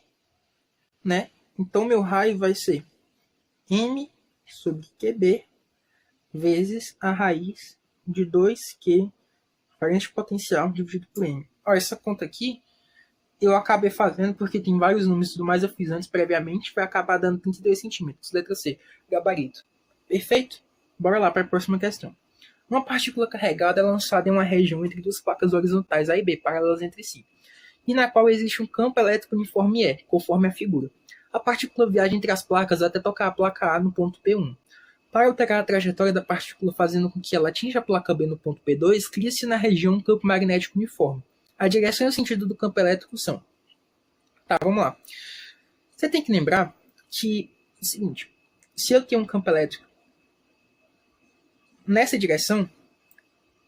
né? Então meu raio vai ser M sobre QB vezes a raiz de 2Q diferença de potencial dividido por M. Ó, essa conta aqui eu acabei fazendo porque tem vários números e tudo mais, eu fiz antes previamente, vai acabar dando 32 centímetros. Letra C, gabarito. Perfeito? Bora lá para a próxima questão. Uma partícula carregada é lançada em uma região entre duas placas horizontais A e B, paralelas entre si, e na qual existe um campo elétrico uniforme E, conforme a figura. A partícula viaja entre as placas até tocar a placa A no ponto P1. Para alterar a trajetória da partícula fazendo com que ela atinja a placa B no ponto P2, cria-se na região um campo magnético uniforme. A direção e o sentido do campo elétrico são... Tá, vamos lá. Você tem que lembrar que é o seguinte, se eu tenho um campo elétrico nessa direção,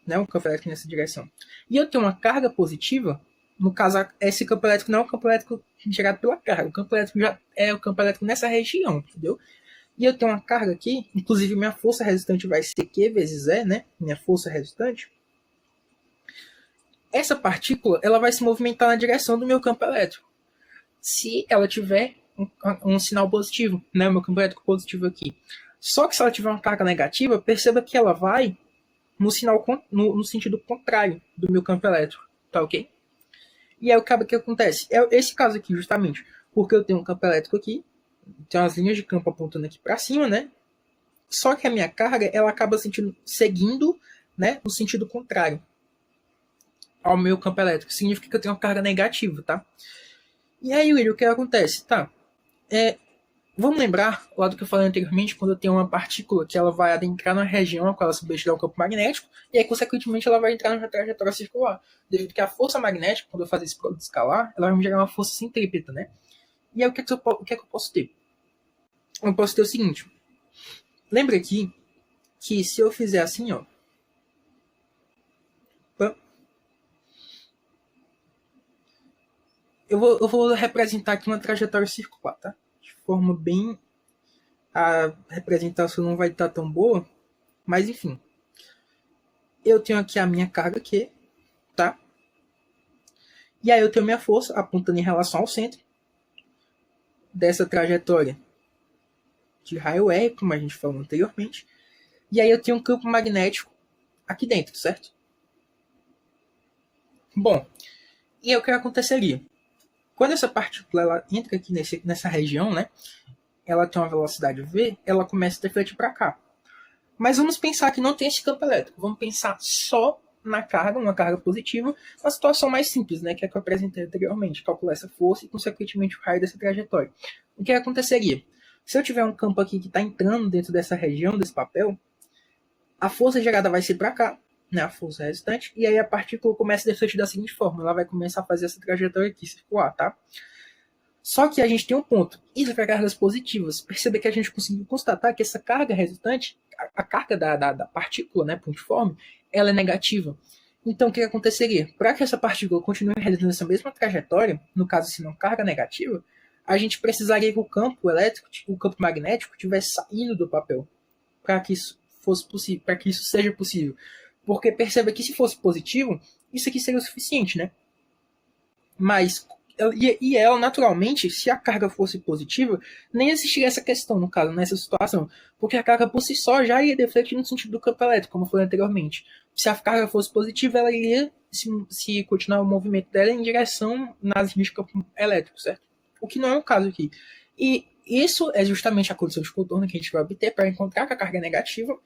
né, um campo elétrico nessa direção, e eu tenho uma carga positiva, no caso, esse campo elétrico não é um campo elétrico gerado pela carga, o campo elétrico já é o campo elétrico nessa região, entendeu? E eu tenho uma carga aqui, inclusive minha força resultante vai ser Q vezes E, né, minha força resultante. Essa partícula ela vai se movimentar na direção do meu campo elétrico. Se ela tiver um sinal positivo, né, o meu campo elétrico positivo aqui. Só que se ela tiver uma carga negativa, perceba que ela vai no sentido contrário do meu campo elétrico, tá ok? E aí o que acontece? É esse caso aqui, justamente, porque eu tenho um campo elétrico aqui, tem umas linhas de campo apontando aqui para cima, né? Só que a minha carga, ela acaba seguindo, né, no sentido contrário ao meu campo elétrico. Significa que eu tenho uma carga negativa, tá? E aí, William, o que acontece? Tá, vamos lembrar lá do que eu falei anteriormente, quando eu tenho uma partícula que ela vai adentrar na região a qual ela submete ao campo magnético, e aí, consequentemente, ela vai entrar na trajetória circular. Devido que a força magnética, quando eu fazer esse produto escalar, ela vai me gerar uma força centrípeta, né? E aí, o que é que eu posso ter? Eu posso ter o seguinte. Lembra aqui que se eu fizer assim, ó, eu vou representar aqui uma trajetória circular, tá? De forma bem... A representação não vai estar tão boa, mas enfim. Eu tenho aqui a minha carga Q, tá? E aí eu tenho minha força apontando em relação ao centro dessa trajetória de raio R, como a gente falou anteriormente. E aí eu tenho um campo magnético aqui dentro, certo? Bom, e aí o que aconteceria? Quando essa partícula ela entra aqui nessa região, né? Ela tem uma velocidade v, ela começa a refletir para cá. Mas vamos pensar que não tem esse campo elétrico. Vamos pensar só na carga, uma carga positiva, uma situação mais simples, né, que é que eu apresentei anteriormente, calcular essa força e, consequentemente, o raio dessa trajetória. O que aconteceria? Se eu tiver um campo aqui que está entrando dentro dessa região, desse papel, a força gerada vai ser para cá, né, a força resultante, e aí a partícula começa a refletir da seguinte forma, ela vai começar a fazer essa trajetória aqui, circular, tá? Só que a gente tem um ponto, isso é cargas positivas. Perceba que a gente conseguiu constatar que essa carga resultante, a carga da partícula, né, pontiforme, ela é negativa. Então, o que aconteceria? Para que essa partícula continue realizando essa mesma trajetória, no caso, se não carga negativa, a gente precisaria que o campo elétrico, o campo magnético, tivesse saído do papel para que isso fosse possível, para que isso seja possível. Porque perceba que se fosse positivo, isso aqui seria o suficiente, né? Mas e ela, naturalmente, se a carga fosse positiva, nem existiria essa questão, no caso, nessa situação. Porque a carga por si só já ia defletir no sentido do campo elétrico, como eu falei anteriormente. Se a carga fosse positiva, ela iria se continuar o movimento dela em direção nas linhas de campo elétrico, certo? O que não é o caso aqui. E isso é justamente a condição de contorno que a gente vai obter para encontrar que a carga é negativa.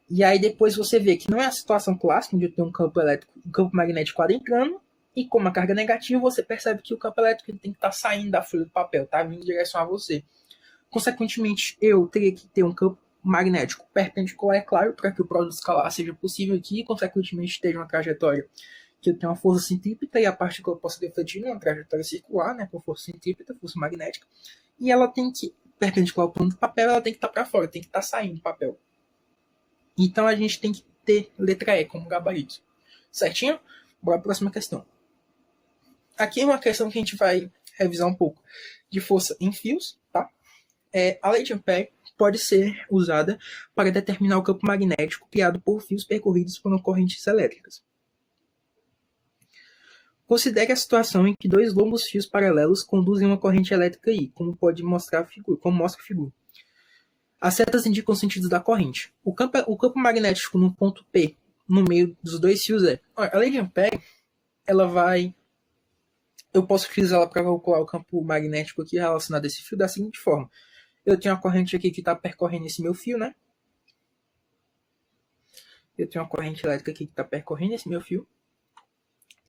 E aí depois você vê que não é a situação clássica, onde eu tenho um campo elétrico, um campo magnético adentrando, e como a carga é negativa, você percebe que o campo elétrico tem que estar saindo da folha do papel, tá? Vindo em direção a você. Consequentemente, eu teria que ter um campo magnético perpendicular, é claro, para que o produto escalar seja possível aqui e, consequentemente, esteja uma trajetória que eu tenho uma força centrípeta e a partícula possa refletir numa trajetória circular, né, com força centrípeta, força magnética, e ela tem que, perpendicular ao plano do papel, ela tem que estar para fora, tem que estar saindo do papel. Então a gente tem que ter letra E como gabarito. Certinho? Bora para a próxima questão. Aqui é uma questão que a gente vai revisar um pouco de força em fios, tá? A lei de Ampère pode ser usada para determinar o campo magnético criado por fios percorridos por correntes elétricas. Considere a situação em que dois longos fios paralelos conduzem uma corrente elétrica I, como mostra a figura. As setas indicam os sentidos da corrente. O campo magnético no ponto P, no meio dos dois fios, a lei de Ampère, eu posso utilizá-la para calcular o campo magnético aqui relacionado a esse fio da seguinte forma. Eu tenho uma corrente aqui que está percorrendo esse meu fio, né? Eu tenho uma corrente elétrica aqui que está percorrendo esse meu fio.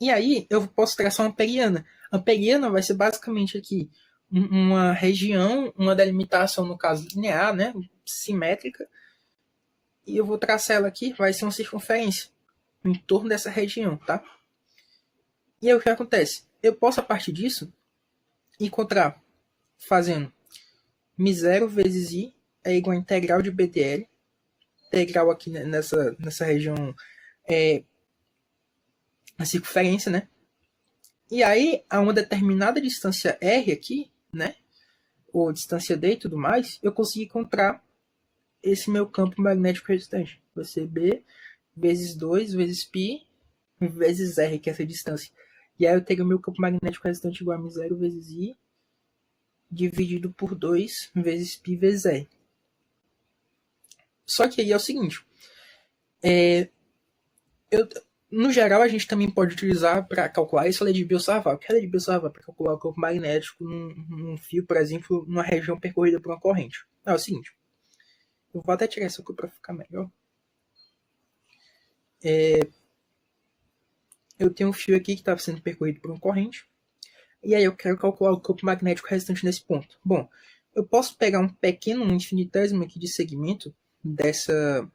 E aí eu posso traçar uma amperiana. A amperiana vai ser basicamente aqui uma região, uma delimitação, no caso linear, né? Simétrica. E eu vou traçar ela aqui, vai ser uma circunferência em torno dessa região, tá? E aí o que acontece? Eu posso, a partir disso, encontrar fazendo μ0 vezes I é igual a integral de BDL. Integral aqui nessa região a circunferência, né? E aí, a uma determinada distância R aqui, né? Ou distância D e tudo mais, eu consigo encontrar esse meu campo magnético resultante. Vai ser B vezes 2 vezes π vezes R, que é essa distância. E aí eu tenho o meu campo magnético resultante igual a μ0 vezes I dividido por 2 vezes π vezes R. Só que aí é o seguinte. No geral, a gente também pode utilizar para calcular isso a lei de Biot-Savart. O que é a lei de Biot-Savart? Para calcular o campo magnético num fio, por exemplo, numa região percorrida por uma corrente. É o seguinte. Eu vou até tirar isso aqui para ficar melhor. Eu tenho um fio aqui que está sendo percorrido por uma corrente. E aí eu quero calcular o campo magnético resultante nesse ponto. Bom, eu posso pegar um pequeno, um infinitésimo aqui de segmento dessa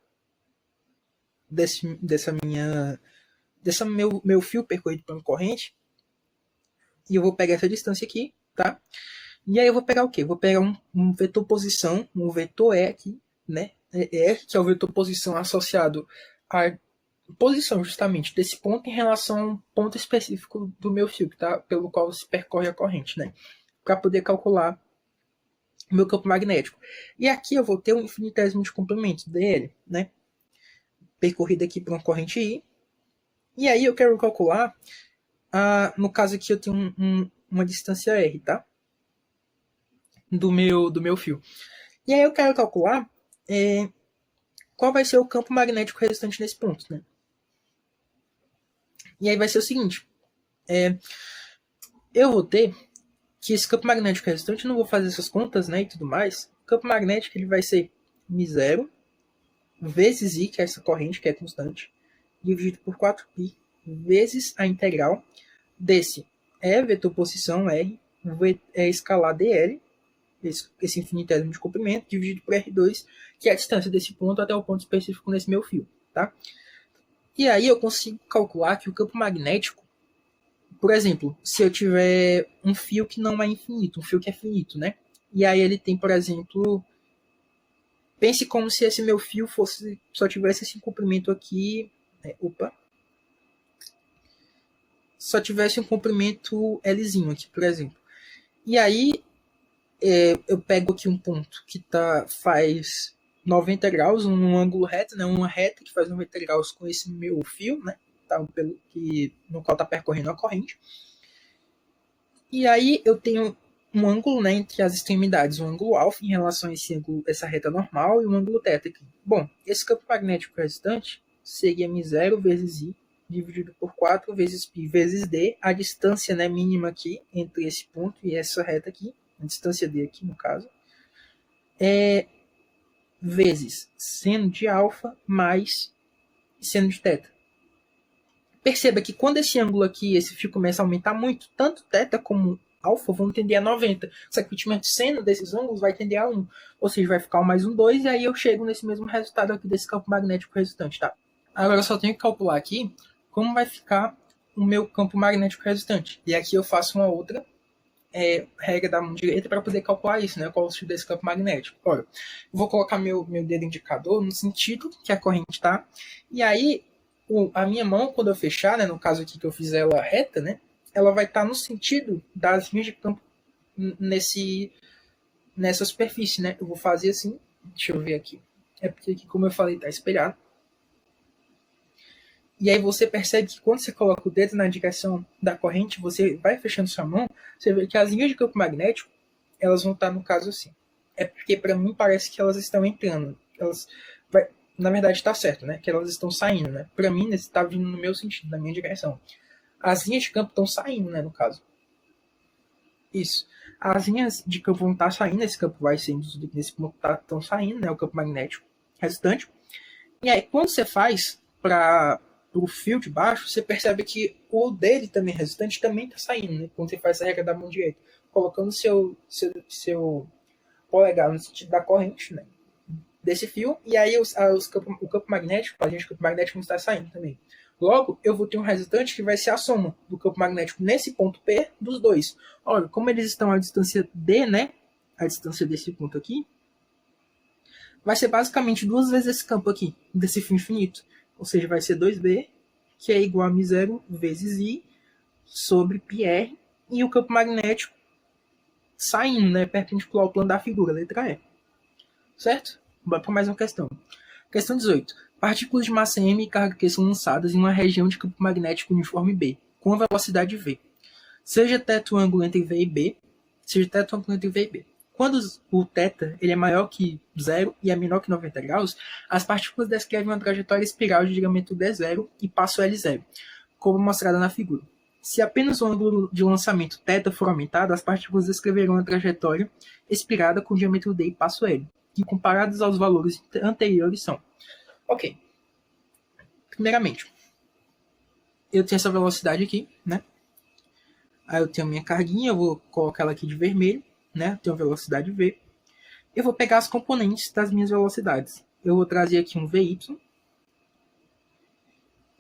meu fio percorrido por uma corrente, e eu vou pegar essa distância aqui, tá? E aí eu vou pegar o quê? Eu vou pegar um vetor posição, um vetor E aqui, né? E, que é o vetor posição associado à posição justamente desse ponto em relação a um ponto específico do meu fio, tá? Pelo qual se percorre a corrente, né? Para poder calcular o meu campo magnético. E aqui eu vou ter um infinitésimo de comprimento dele, né? Percorrido aqui por uma corrente I. E aí eu quero calcular, no caso aqui eu tenho uma distância R, tá? Do meu fio. E aí eu quero calcular qual vai ser o campo magnético resultante nesse ponto, né? E aí vai ser o seguinte. Eu vou ter que esse campo magnético resultante, eu não vou fazer essas contas, né, e tudo mais. O campo magnético ele vai ser μ0 vezes I, que é essa corrente que é constante, dividido por 4π vezes a integral desse vetor posição R, escalar dl, esse infinitésimo de comprimento, dividido por R2, que é a distância desse ponto até o ponto específico nesse meu fio, tá? E aí eu consigo calcular que o campo magnético, por exemplo, se eu tiver um fio que não é infinito, um fio que é finito, né? E aí ele tem, por exemplo, pense como se esse meu fio só tivesse esse comprimento aqui, só tivesse um comprimento Lzinho aqui, por exemplo. E aí eu pego aqui um ponto que faz 90 graus, um ângulo reto, né? Uma reta que faz 90 graus com esse meu fio, né? Tá, no qual está percorrendo a corrente. E aí eu tenho um ângulo, né, entre as extremidades, um ângulo alfa em relação a essa reta normal e um ângulo θ aqui. Bom, esse campo magnético resultante seria μ0 vezes I dividido por 4 vezes π vezes d, a distância, né, mínima aqui entre esse ponto e essa reta aqui, a distância d aqui no caso, vezes seno de alfa mais seno de θ. Perceba que quando esse ângulo aqui, esse fio começa a aumentar muito, tanto θ como alfa vão tender a 90. Só que o último seno desses ângulos vai tender a 1. Ou seja, vai ficar 1 mais 1, 2, e aí eu chego nesse mesmo resultado aqui desse campo magnético resultante, tá? Agora eu só tenho que calcular aqui como vai ficar o meu campo magnético resultante. E aqui eu faço uma outra regra da mão direita para poder calcular isso, né? Qual é o sentido desse campo magnético. Olha, eu vou colocar meu dedo indicador no sentido que a corrente está, e aí a minha mão, quando eu fechar, né, no caso aqui que eu fiz ela reta, né, ela vai estar no sentido das linhas de campo nessa superfície, né? Eu vou fazer assim, deixa eu ver aqui. É porque aqui, como eu falei, está espelhado. E aí você percebe que quando você coloca o dedo na direção da corrente, você vai fechando sua mão, você vê que as linhas de campo magnético, elas vão estar no caso assim. É porque para mim parece que elas estão entrando. Na verdade está certo, né? Que elas estão saindo, né? Para mim está vindo no meu sentido, na minha direção. As linhas de campo estão saindo, né? No caso. Isso. As linhas de campo vão estar saindo, esse campo vai ser nesse ponto estão saindo, né? O campo magnético resultante. E aí quando você faz para o fio de baixo, você percebe que o dele também resultante também está saindo, né? Quando você faz a regra da mão direita, colocando seu polegar no sentido da corrente, né? Desse fio, e aí o campo magnético, a linha de campo magnético está saindo também. Logo, eu vou ter um resultante que vai ser a soma do campo magnético nesse ponto P dos dois. Olha, como eles estão à distância D, né? A distância desse ponto aqui, vai ser basicamente 2 vezes esse campo aqui, desse fio infinito. Ou seja, vai ser 2B, que é igual a μ0 vezes I sobre πr, e o campo magnético saindo, né, perpendicular ao plano da figura, letra E. Certo? Bora para mais uma questão. Questão 18. Partículas de massa m e carga Q são lançadas em uma região de campo magnético uniforme B, com a velocidade v. Seja θ o ângulo entre V e B, Quando o θ ele é maior que 0 e é menor que 90 graus, as partículas descrevem uma trajetória espiral de diâmetro D0 e passo L0, como mostrada na figura. Se apenas o ângulo de lançamento θ for aumentado, as partículas descreverão uma trajetória espirada com diâmetro D e passo L, que comparados aos valores anteriores são. Ok. Primeiramente, eu tenho essa velocidade aqui, né? Aí eu tenho minha carguinha, eu vou colocar ela aqui de vermelho, né? Eu tenho velocidade V. Eu vou pegar as componentes das minhas velocidades. Eu vou trazer aqui um VY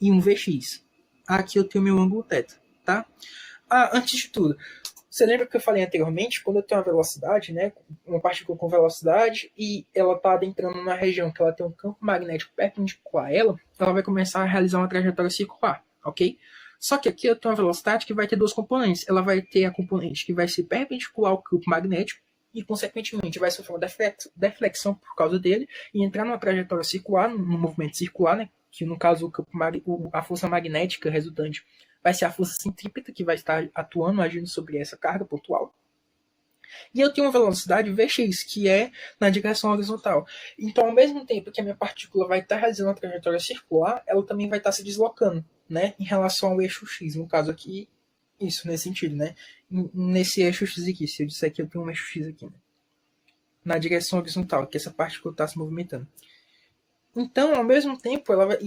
e um VX. Aqui eu tenho meu ângulo θ, tá? Antes de tudo, você lembra que eu falei anteriormente, quando eu tenho uma velocidade, né, uma partícula com velocidade, e ela está adentrando numa região que ela tem um campo magnético perpendicular a ela vai começar a realizar uma trajetória circular, ok? Só que aqui eu tenho uma velocidade que vai ter duas componentes. Ela vai ter a componente que vai ser perpendicular ao campo magnético e, consequentemente, vai sofrer uma deflexão por causa dele e entrar numa trajetória circular, num movimento circular, né, que no caso a força magnética resultante vai ser a força centrípeta que vai estar atuando, agindo sobre essa carga pontual. E eu tenho uma velocidade Vx, que é na direção horizontal. Então, ao mesmo tempo que a minha partícula vai estar realizando uma trajetória circular, ela também vai estar se deslocando, né, em relação ao eixo x. No caso aqui, isso, nesse sentido, né? Nesse eixo x aqui, se eu disser que eu tenho um eixo x aqui, né? Na direção horizontal, que essa partícula está se movimentando. Então, ao mesmo tempo, ela vai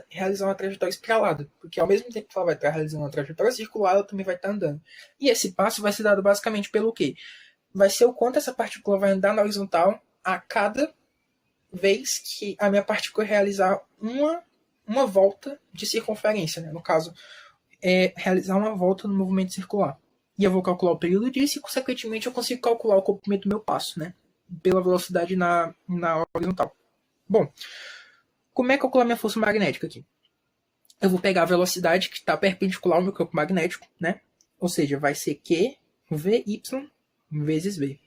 realizar uma trajetória espiralada, porque ao mesmo tempo que ela vai estar realizando uma trajetória circular, ela também vai estar andando. E esse passo vai ser dado basicamente pelo quê? Vai ser o quanto essa partícula vai andar na horizontal a cada vez que a minha partícula realizar uma volta de circunferência, né? No caso, realizar uma volta no movimento circular. E eu vou calcular o período disso e, consequentemente, eu consigo calcular o comprimento do meu passo, né? Pela velocidade na horizontal. Bom, como é que eu calculo a minha força magnética aqui? Eu vou pegar a velocidade que está perpendicular ao meu campo magnético, né? Ou seja, vai ser Q VY vezes V.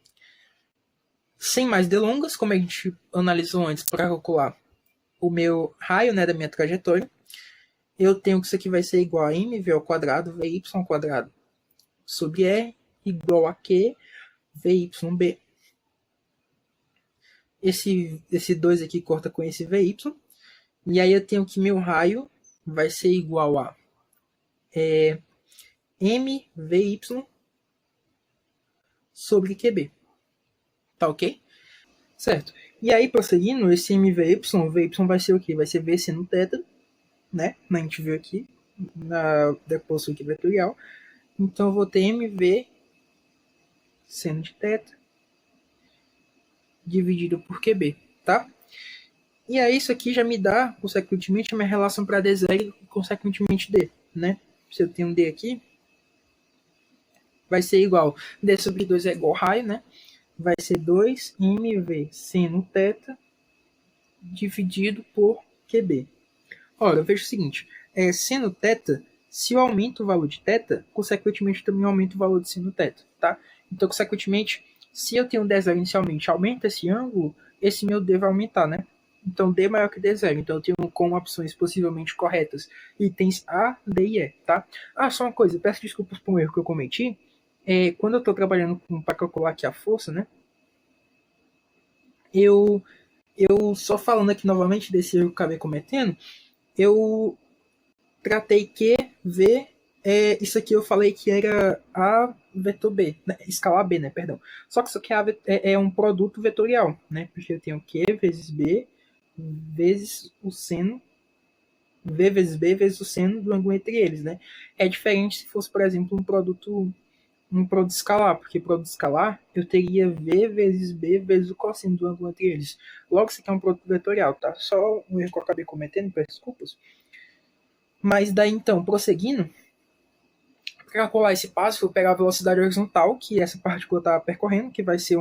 Sem mais delongas, como a gente analisou antes para calcular o meu raio, né, da minha trajetória, eu tenho que isso aqui vai ser igual a mv ao quadrado VY ao quadrado sobre R igual a Q VYB. Esse 2 aqui corta com esse VY. E aí eu tenho que meu raio vai ser igual a MVY sobre QB. Tá ok? Certo. E aí, prosseguindo, esse MVY, o VY vai ser o quê? Vai ser V seno θ, né? A gente viu aqui na decomposição aqui vetorial. Então eu vou ter MV seno de θ dividido por QB, tá? E aí isso aqui já me dá, consequentemente, a minha relação para D0 e, consequentemente, D, né? Se eu tenho um D aqui, vai ser igual, D sobre 2 é igual a raio, né? Vai ser 2mv seno θ dividido por QB. Ora, eu vejo o seguinte, seno θ, se eu aumento o valor de θ, consequentemente, eu também aumento o valor de seno θ, tá? Então, consequentemente, se eu tenho D0 inicialmente, aumenta esse ângulo, esse meu D vai aumentar, né? Então, D maior que D0. Então, eu tenho como opções possivelmente corretas itens A, D e E, tá? Ah, só uma coisa. Peço desculpas por um erro que eu cometi. Quando eu estou trabalhando para calcular aqui a força, né? Eu só falando aqui novamente desse erro que eu acabei cometendo, eu tratei que V, isso aqui eu falei que era A vetor B, né, escalar B, né, perdão. Só que isso aqui é um produto vetorial, né, porque eu tenho Q vezes B vezes o seno, V vezes B vezes o seno do ângulo entre eles, né. É diferente se fosse, por exemplo, um produto escalar, porque produto escalar eu teria V vezes B vezes o cosseno do ângulo entre eles. Logo, isso aqui é um produto vetorial, tá? Só um erro que eu acabei cometendo, peço desculpas. Mas daí, então, prosseguindo, para calcular esse passo, eu vou pegar a velocidade horizontal, que essa partícula está percorrendo, que vai ser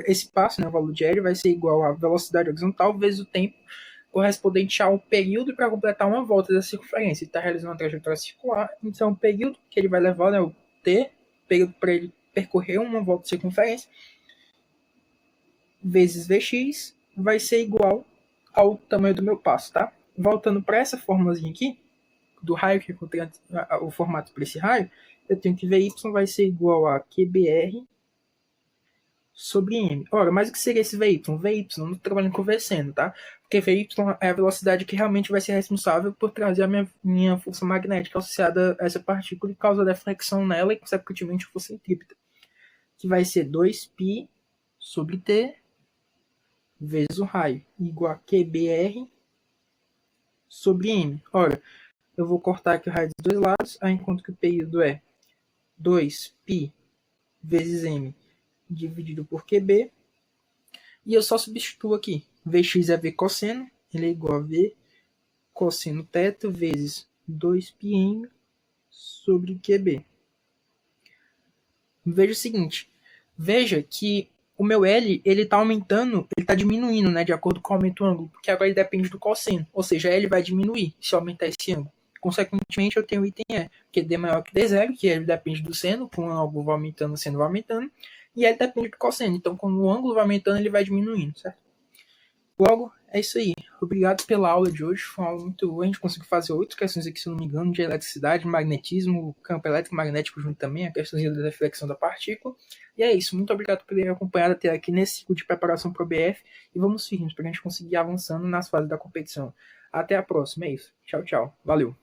esse passo, né, o valor de L, vai ser igual à velocidade horizontal vezes o tempo correspondente ao período para completar uma volta da circunferência. Ele está realizando uma trajetória circular, então o período que ele vai levar, né, o T, período para ele percorrer uma volta de circunferência, vezes Vx, vai ser igual ao tamanho do meu passo, tá? Voltando para essa formulazinha aqui, do raio que eu encontrei o formato para esse raio, eu tenho que Vy vai ser igual a QBR sobre M. Ora, mas o que seria esse Vy? Vy, não estou trabalhando com V seno, tá? Porque Vy é a velocidade que realmente vai ser responsável por trazer a minha força magnética associada a essa partícula e causa deflexão nela e, consequentemente, a força centrípeta. Que vai ser 2π sobre T vezes o raio, igual a QBR sobre M. Ora, eu vou cortar aqui o raio dos dois lados, aí enquanto que o período é 2π vezes M dividido por QB. E eu só substituo aqui. Vx é V cosseno, ele é igual a V cosseno θ vezes 2πm sobre QB. Veja o seguinte, veja que o meu L, ele está aumentando, ele está diminuindo, né, de acordo com o aumento do ângulo, porque agora ele depende do cosseno, ou seja, L vai diminuir se eu aumentar esse ângulo. Consequentemente, eu tenho o item E, que é D maior que D0, que ele depende do seno, com o ângulo vai aumentando, o seno vai aumentando, e ele depende do cosseno. Então, quando o ângulo vai aumentando, ele vai diminuindo, certo? Logo, é isso aí. Obrigado pela aula de hoje. Foi uma aula muito boa. A gente conseguiu fazer 8 questões aqui, se eu não me engano, de eletricidade, magnetismo, campo elétrico magnético junto também, a questãozinha da reflexão da partícula. E é isso. Muito obrigado por terem acompanhado até aqui nesse ciclo de preparação para o BF. E vamos firmes para a gente conseguir ir avançando nas fases da competição. Até a próxima. É isso. Tchau, tchau. Valeu.